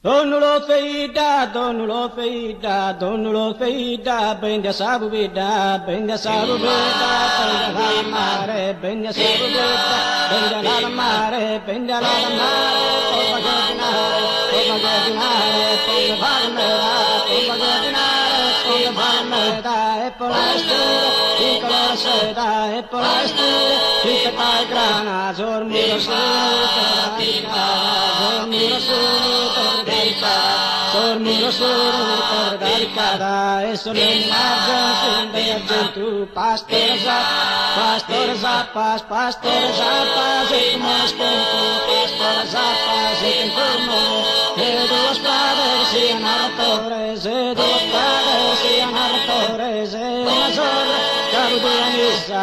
Donulo feida, donulo feida, donulo feida, benda sabu beda, benda sabu beda, benda la mare, benda sabu beda, benda la mare, benda la mare, opa gadinare, opa bhalmera, opa bhalmera, e polastura, in color seda, e polastura, in kai grana, zor murasura, zor murasura. Sormuro suru tergarikada esolen marjan sundaya jentu pastor zapas ekmas tempo pastor zapas ekmo dos padres y anartores dos padres y anartores una zorra gabudianisa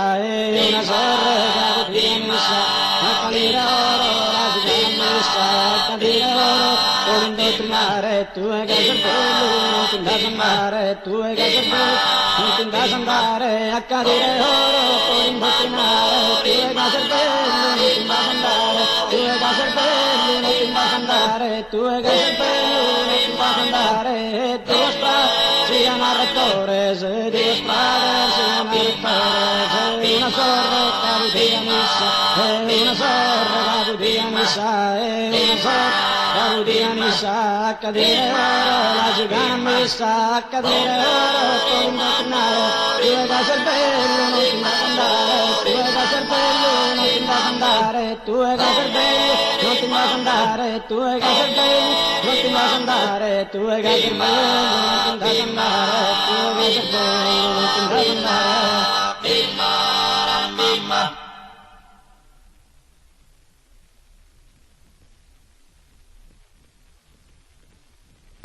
una zorra gabudianisa akalira oro rasganisa akalira oro Orindo trimare, tu è gaserpello, non ti das andare, tu è gaserpello, non ti das andare, a cadere oro, orindo trimare, tu è gaserpello, non ti das andare, tu è gaserpello, non ti das andare, tu è gaserpello, non ti das andare, Dio spade, siano arretores, Dio spade, siano arretores, una sorra, cabudia missa, una sorra, cabudia missa, una sorra, Gabudia misa, cadere oro, la gigana misa, cadere oro, tornare, tu è da cervello, non ti da andare, tu è da cervello, non ti da andare, tu è da cervello, non ti da andare, tu è da cervello, non ti da andare, tu è da cervello, non ti da andare, tu è da cervello, non ti da andare.